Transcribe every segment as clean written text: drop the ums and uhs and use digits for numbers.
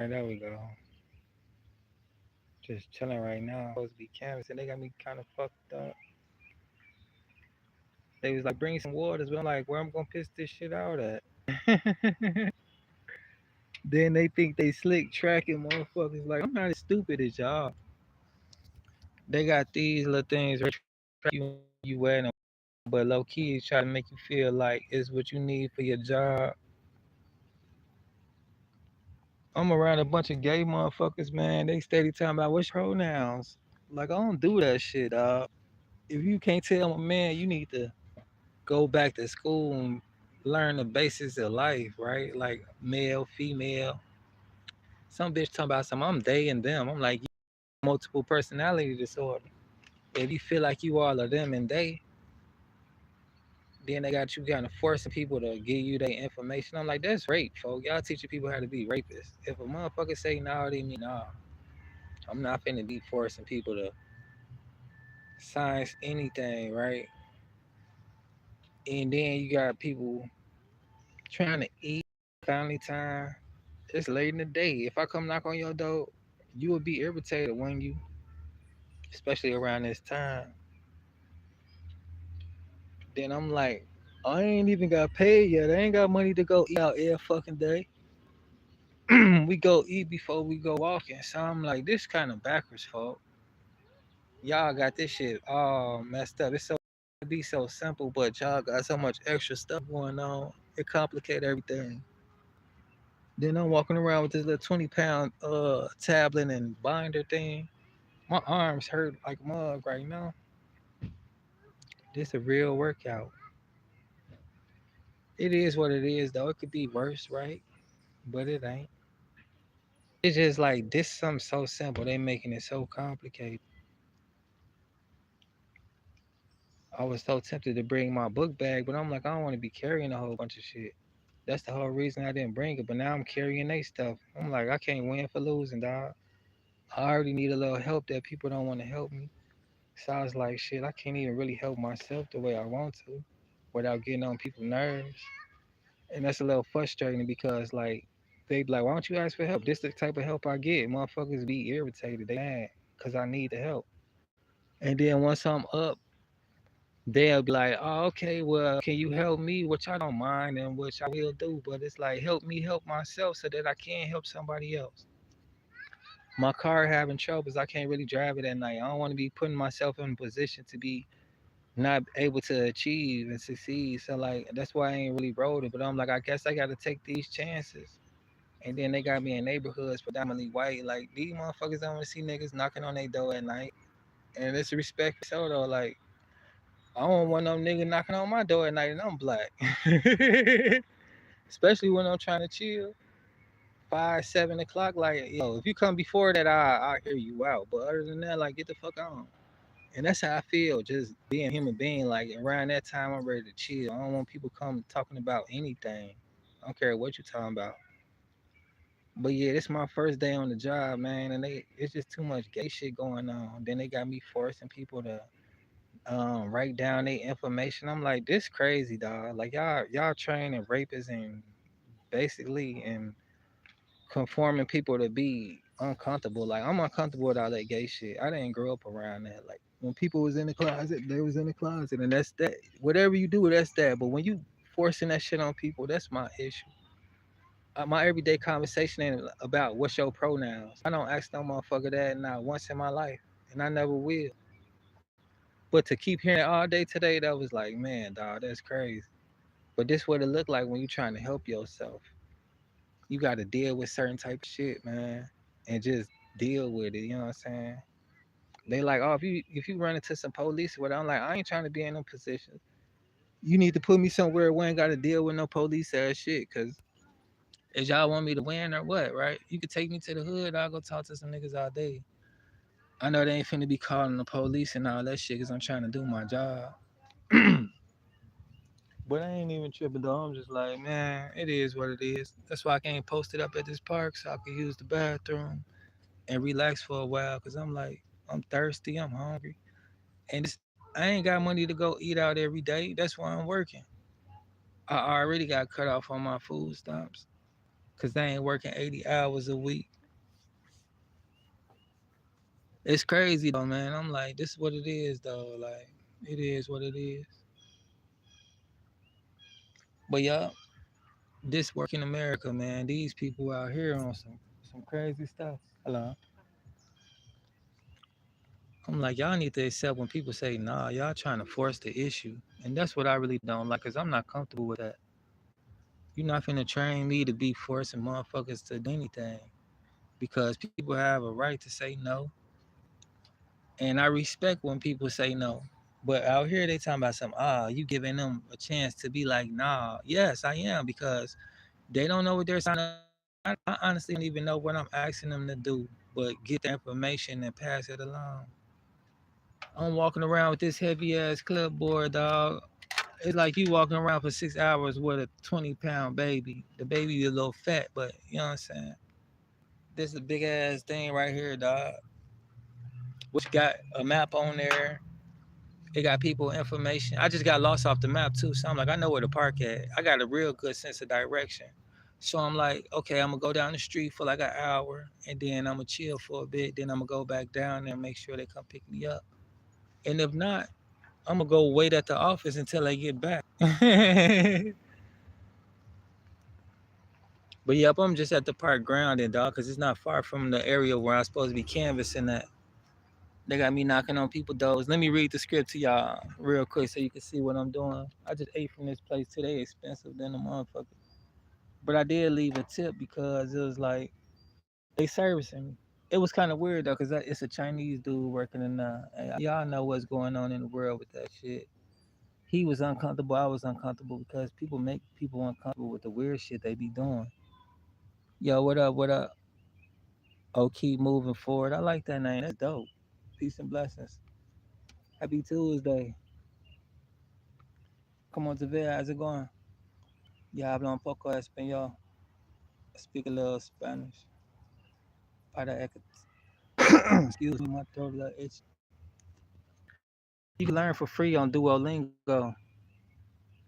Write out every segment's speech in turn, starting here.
Alright, there we go. Just chilling right now. Supposed to be canvassing. They got me kind of fucked up. They was like, bring some waters, but I'm like, where I'm gonna piss this shit out at? Then they think they slick tracking motherfuckers. Like, I'm not as stupid as y'all. They got these little things right track you at them, but low key try to make you feel like it's what you need for your job. I'm around a bunch of gay motherfuckers, man. They steady talking about what's your pronouns. Like, I don't do that shit, dog. If you can't tell my man, you need to go back to school and learn the basics of life, right? Like male, female. Some bitch talking about some I'm they and them. I'm like, you multiple personality disorder. If you feel like you all of them and they, then they got you kind of forcing people to give you their information. I'm like, that's rape, folks. Y'all teaching people how to be rapists. If a motherfucker say no, they mean no. I'm not finna be forcing people to sign anything, right? And then you got people trying to eat family time. It's late in the day. If I come knock on your door, you would be irritated when you, especially around this time. Then I'm like, I ain't even got paid yet. I ain't got money to go eat out every fucking day. We go eat before we go walking. So I'm like, this kind of backwards, folks. Y'all got this shit all messed up. It's so it be so simple, but y'all got so much extra stuff going on. It complicate everything. Then I'm walking around with this little 20-pound tablet and binder thing. My arms hurt like a mug right now. This a real workout. It is what it is, though. It could be worse, right? But it ain't. It's just like this something so simple. They making it so complicated. I was so tempted to bring my book bag, but I'm like, I don't want to be carrying a whole bunch of shit. That's the whole reason I didn't bring it. But now I'm carrying they stuff. I'm like, I can't win for losing, dog. I already need a little help that people don't want to help me. So I was like, shit, I can't even really help myself the way I want to without getting on people's nerves. And that's a little frustrating because, like, they be like, why don't you ask for help? This the type of help I get. Motherfuckers be irritated. They mad because I need the help. And then once I'm up, they'll be like, oh, okay, well, can you help me? Which I don't mind and which I will do. But it's like, help me help myself so that I can help somebody else. My car having troubles. I can't really drive it at night. I don't want to be putting myself in a position to be not able to achieve and succeed. So like that's why I ain't really rode it. But I'm like, I guess I gotta take these chances. And then they got me in neighborhoods predominantly white. Like these motherfuckers don't want to see niggas knocking on their door at night. And it's respect so though. Like I don't want no nigga knocking on my door at night and I'm black. Especially when I'm trying to chill. 5, 7 o'clock. Like yo, if you come before that, I'll hear you out. But other than that, like get the fuck on. And that's how I feel, just being a human being. Like around that time, I'm ready to chill. I don't want people come talking about anything. I don't care what you're talking about. But yeah, this my first day on the job, man, and it's just too much gay shit going on. Then they got me forcing people to write down their information. I'm like, this crazy, dog. Like y'all training rapists and basically and conforming people to be uncomfortable. Like I'm uncomfortable with all that gay shit. I didn't grow up around that. Like when people was in the closet, they was in the closet, and that's that. Whatever you do, that's that. But when you forcing that shit on people, that's my issue. My everyday conversation ain't about what's your pronouns. I don't ask no motherfucker that not once in my life, and I never will. But to keep hearing it all day today, that was like, man, dog, that's crazy. But this what it look like when you trying to help yourself. You got to deal with certain type of shit, man, and just deal with it. You know what I'm saying? They like, oh, if you run into some police, what I'm like, I ain't trying to be in no position. You need to put me somewhere where I ain't got to deal with no police ass shit, cause is y'all want me to win or what, right? You could take me to the hood, I'll go talk to some niggas all day. I know they ain't finna be calling the police and all that shit, cause I'm trying to do my job. But I ain't even tripping though. I'm just like, man, it is what it is. That's why I can't post it up at this park so I can use the bathroom and relax for a while. Cause I'm like, I'm thirsty, I'm hungry, and I ain't got money to go eat out every day. That's why I'm working. I already got cut off on my food stamps because they ain't working 80 hours a week. It's crazy though, man. I'm like, this is what it is though. Like, it is what it is. But yeah, this work in America, man. These people out here on some crazy stuff. Hello. I'm like, y'all need to accept when people say, nah, y'all trying to force the issue. And that's what I really don't like, because I'm not comfortable with that. You're not finna train me to be forcing motherfuckers to do anything. Because people have a right to say no. And I respect when people say no. But out here they talking about some, you giving them a chance to be like, nah, yes, I am, because they don't know what they're signing up for. I honestly don't even know what I'm asking them to do, but get the information and pass it along. I'm walking around with this heavy ass clipboard, dog. It's like you walking around for 6 hours with a 20-pound baby. The baby is a little fat, but you know what I'm saying? This is a big ass thing right here, dog. Which got a map on there. It got people information. I just got lost off the map too. So I'm like, I know where to park at. I got a real good sense of direction. So I'm like, okay, I'm gonna go down the street for like an hour and then I'm gonna chill for a bit. Then I'm gonna go back down there and make sure they come pick me up. And if not, I'm gonna go wait at the office until they get back. But yep, I'm just at the park grounded, dog, because it's not far from the area where I'm supposed to be canvassing at. They got me knocking on people's doors. Let me read the script to y'all real quick so you can see what I'm doing. I just ate from this place today, expensive than a motherfucker. But I did leave a tip because it was like they servicing me. It was kind of weird though, because it's a Chinese dude working in y'all know what's going on in the world with that shit. He was uncomfortable. I was uncomfortable because people make people uncomfortable with the weird shit they be doing. Yo, what up? What up? Oh, keep moving forward. I like that name. That's dope. Peace and blessings. Happy Tuesday. Come on, Tavia. How's it going? Ya habla un poco de español. I speak a little Spanish. Para excuse me, my throat a little itchy. You can learn for free on Duolingo.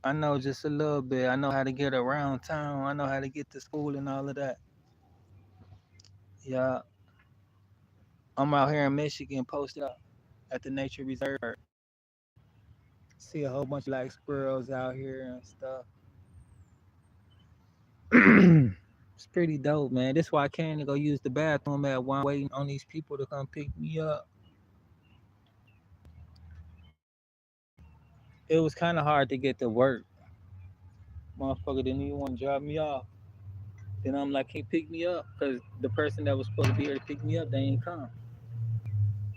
I know just a little bit. I know how to get around town. I know how to get to school and all of that. Yeah, I'm out here in Michigan, posted up at the nature reserve. See a whole bunch of black squirrels out here and stuff. It's pretty dope, man. This is why I came to go use the bathroom at while I'm waiting on these people to come pick me up. It was kind of hard to get to work. Motherfucker didn't even want to drop me off. Then I'm like, can you pick me up? Because the person that was supposed to be here to pick me up, they ain't come.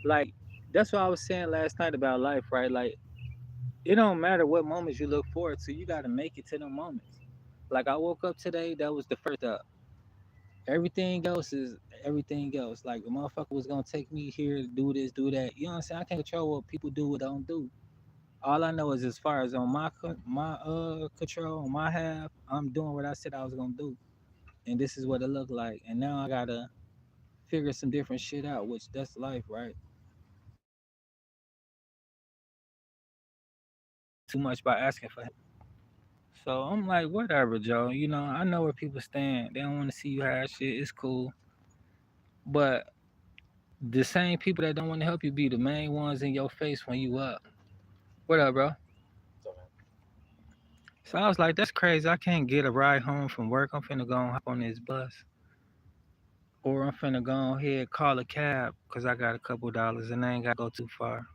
Like, that's what I was saying last night about life, right? Like, it don't matter what moments you look forward to. You got to make it to them moments. Like, I woke up today, that was the first up. Everything else is everything else. Like, the motherfucker was going to take me here to do this, do that. You know what I'm saying? I can't control what people do or don't do. All I know is as far as on my control, on my half, I'm doing what I said I was going to do. And this is what it looked like. And now I got to figure some different shit out, which that's life, right? Too much by asking for help. So I'm like, whatever, Joe. You know, I know where people stand. They don't want to see you have shit. It's cool. But the same people that don't want to help you be the main ones in your face when you up. What up, bro? So I was like, that's crazy. I can't get a ride home from work. I'm finna go and hop on this bus. Or I'm finna go ahead call a cab because I got a couple dollars and I ain't got to go too far.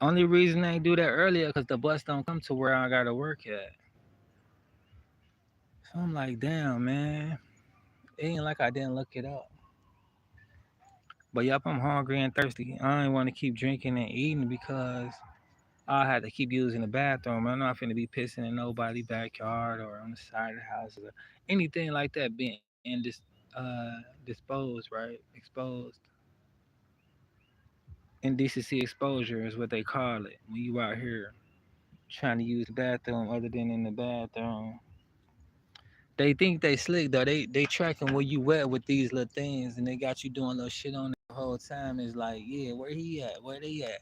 Only reason I ain't do that earlier because the bus don't come to where I got to work at. So I'm like, damn, man. It ain't like I didn't look it up. But yep, I'm hungry and thirsty. I ain't want to keep drinking and eating because I had to keep using the bathroom. I'm not finna be pissing in nobody's backyard or on the side of the house or anything like that being disposed, right? Exposed. Indecency exposure is what they call it when you out here trying to use the bathroom other than in the bathroom. They think they slick though. They tracking where you at with these little things, and they got you doing little shit on it the whole time. It's like, yeah, where he at? Where they at?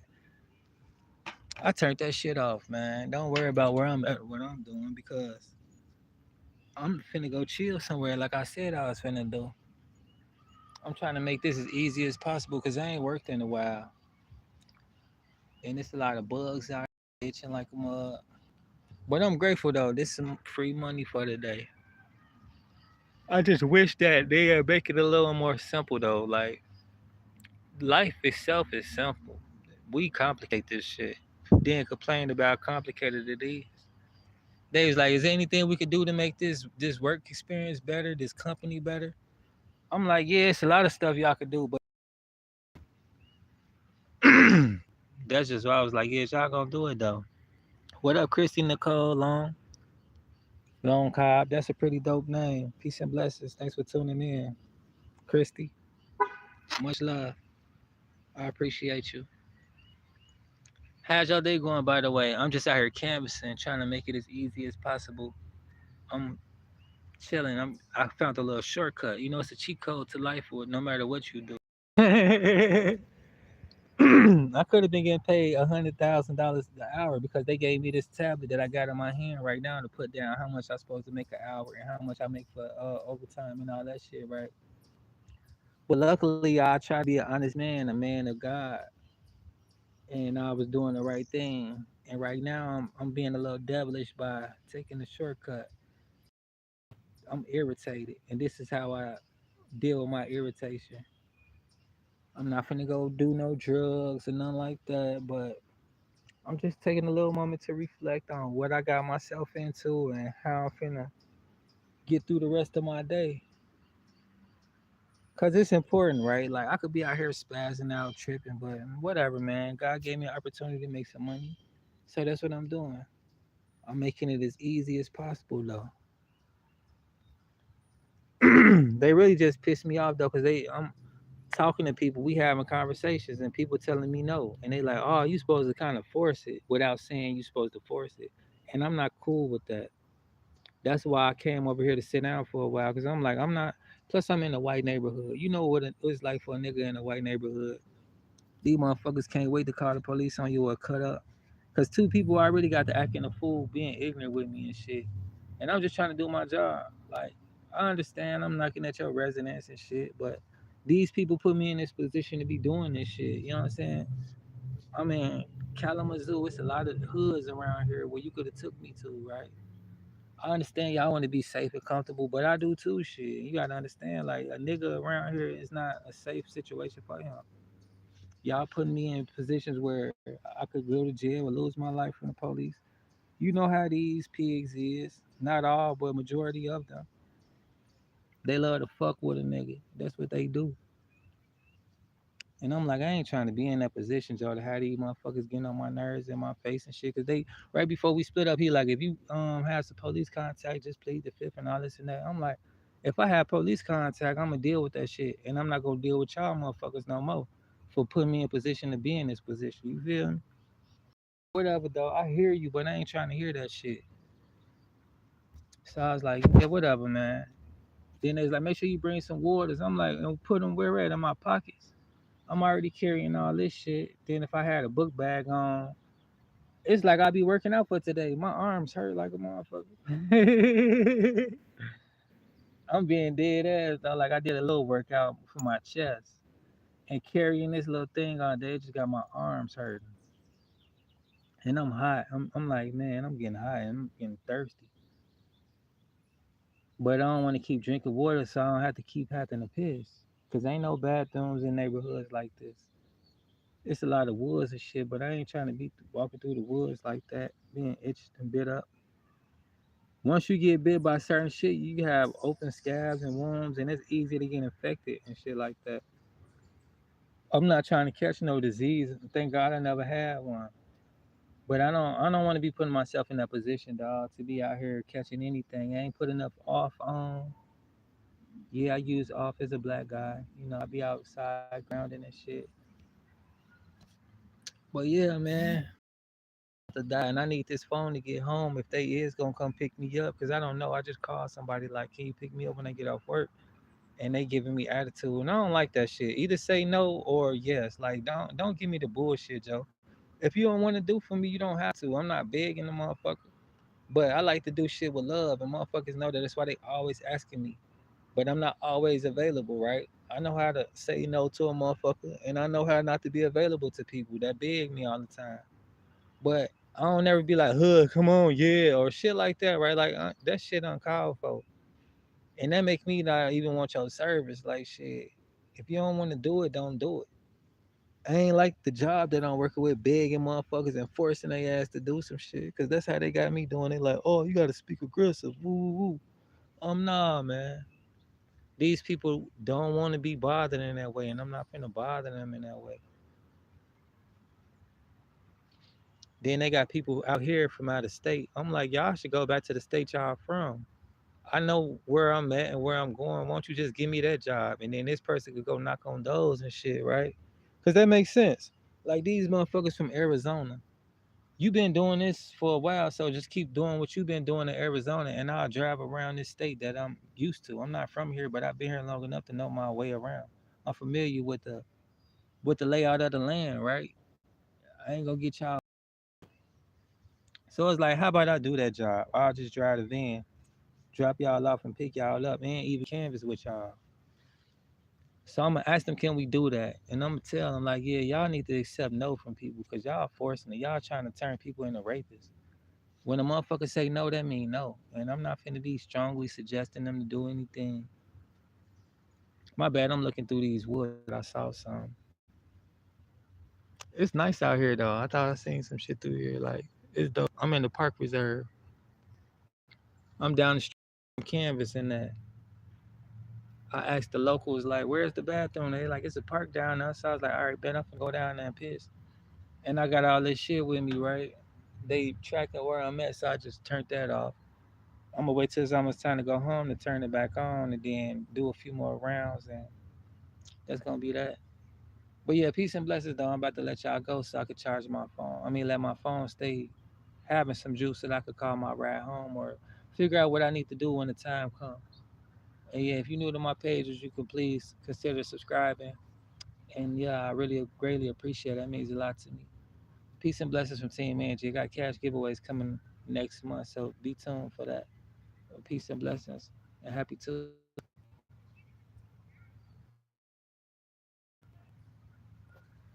I turned that shit off, man. Don't worry about where I'm at, what I'm doing, because I'm finna go chill somewhere, like I said I was finna do. I'm trying to make this as easy as possible because I ain't worked in a while, and it's a lot of bugs out here itching like a mug. But I'm grateful though. This is some free money for today. I just wish that they make it a little more simple though. Like life itself is simple. We complicate this shit. Then complain about how complicated it is. They was like, is there anything we could do to make this work experience better, this company better? I'm like, yeah, it's a lot of stuff y'all could do, but that's just why I was like, yeah, y'all gonna do it though. What up, Christy Nicole Long Cobb? That's a pretty dope name. Peace and blessings. Thanks for tuning in, Christy. Much love. I appreciate you. How's your day going, by the way? I'm just out here canvassing, trying to make it as easy as possible. I'm chilling. I found a little shortcut. You know, it's a cheat code to life, or no matter what you do. I could have been getting paid $100,000 an hour because they gave me this tablet that I got in my hand right now to put down how much I'm supposed to make an hour and how much I make for overtime and all that shit, right? But luckily, I try to be an honest man, a man of God, and I was doing the right thing. And right now, I'm being a little devilish by taking the shortcut. I'm irritated, and this is how I deal with my irritation. I'm not finna go do no drugs or nothing like that, but I'm just taking a little moment to reflect on what I got myself into and how I'm finna get through the rest of my day. Cause it's important, right? Like I could be out here spazzing out, tripping, but whatever, man. God gave me an opportunity to make some money, so that's what I'm doing. I'm making it as easy as possible, though. They really just piss me off though, cause I'm talking to people, we having conversations, and people telling me no, and they like, oh, you supposed to kind of force it without saying you supposed to force it, and I'm not cool with that. That's why I came over here to sit down for a while, because I'm like, I'm not. Plus, I'm in a white neighborhood. You know what it's like for a nigga in a white neighborhood. These motherfuckers can't wait to call the police on you or cut up. Because two people already got to acting a fool, being ignorant with me and shit. And I'm just trying to do my job. Like, I understand I'm knocking at your residence and shit, but these people put me in this position to be doing this shit. You know what I'm saying? I mean, Kalamazoo, it's a lot of hoods around here where you could have took me to, right? I understand y'all want to be safe and comfortable, but I do too. Shit, you gotta understand, like a nigga around here is not a safe situation for him. Y'all putting me in positions where I could go to jail or lose my life from the police. You know how these pigs is. Not all, but majority of them. They love to fuck with a nigga. That's what they do. And I'm like, I ain't trying to be in that position, Joe, to have these motherfuckers getting on my nerves and my face and shit. Cause they right before we split up, he like, if you have some police contact, just plead the fifth and all this and that. I'm like, if I have police contact, I'm gonna deal with that shit, and I'm not gonna deal with y'all motherfuckers no more for putting me in position to be in this position. You feel me? Whatever though, I hear you, but I ain't trying to hear that shit. So I was like, yeah, whatever, man. Then they was like, make sure you bring some waters. I'm like, and put them where at in my pockets. I'm already carrying all this shit. Then if I had a book bag on, it's like I'd be working out for today. My arms hurt like a motherfucker. I'm being dead ass though. Like I did a little workout for my chest and carrying this little thing all day just got my arms hurting. And I'm hot. I'm like, man, I'm getting hot. I'm getting thirsty. But I don't want to keep drinking water, so I don't have to keep having to piss. Cause ain't no bathrooms in neighborhoods like this. It's a lot of woods and shit, but I ain't trying to be walking through the woods like that, being itched and bit up. Once you get bit by certain shit, you have open scabs and wounds, and it's easy to get infected and shit like that. I'm not trying to catch no disease. Thank God I never had one. But I don't want to be putting myself in that position, dog, to be out here catching anything. I ain't put enough off on. Yeah, I use off as a black guy. You know, I be outside grounding and shit. But yeah, man, to die, and I need this phone to get home if they is gonna come pick me up, because I don't know. I just called somebody like, can you pick me up when I get off work? And they giving me attitude, and I don't like that shit. Either say no or yes. Like don't give me the bullshit, Joe. If you don't want to do for me, you don't have to. I'm not begging the motherfucker, but I like to do shit with love, and motherfuckers know that. That's why they always asking me. But I'm not always available, right? I know how to say no to a motherfucker, and I know how not to be available to people that beg me all the time. But I don't ever be like, "Huh, come on, yeah," or shit like that, right? Like that shit uncalled for, and that make me not even want your service. Like shit, if you don't want to do it, don't do it. I ain't like the job that I'm working with, begging motherfuckers and forcing their ass to do some shit, cause that's how they got me doing it. Like, oh, you gotta speak aggressive, woo woo. Woo. Nah, man. These people don't want to be bothered in that way, and I'm not finna bother them in that way. Then they got people out here from out of state. I'm like, y'all should go back to the state y'all from. I know where I'm at and where I'm going. Why don't you just give me that job? And then this person could go knock on doors and shit, right? Because that makes sense. Like these motherfuckers from Arizona. You've been doing this for a while, so just keep doing what you've been doing in Arizona, and I'll drive around this state that I'm used to. I'm not from here, but I've been here long enough to know my way around. I'm familiar with the layout of the land, right? I ain't gonna get y'all. So it's like, how about I do that job? I'll just drive the van, drop y'all off and pick y'all up, and even canvas with y'all. So I'm gonna ask them, can we do that? And I'm gonna tell them like, yeah, y'all need to accept no from people because y'all forcing it. Y'all trying to turn people into rapists. When a motherfucker say no, that mean no. And I'm not finna be strongly suggesting them to do anything. My bad, I'm looking through these woods. I saw some. It's nice out here though. I thought I seen some shit through here. Like it's dope. I'm in the park reserve. I'm down the street from Canvas in that. I asked the locals like, "Where's the bathroom?" They like, "It's a park down there." So I was like, "All right, bet I'm gonna go down there and piss." And I got all this shit with me, right? They tracking where I'm at, so I just turned that off. I'm gonna wait till it's almost time to go home to turn it back on and then do a few more rounds, and that's gonna be that. But yeah, peace and blessings though. I'm about to let y'all go so I could charge my phone. I mean, let my phone stay having some juice so that I could call my ride home or figure out what I need to do when the time comes. And yeah, if you're new to my pages, you can please consider subscribing. And yeah, I really greatly appreciate it. That means a lot to me. Peace and blessings from Team Angie. I got cash giveaways coming next month, so be tuned for that. Peace and blessings, and happy Tuesday.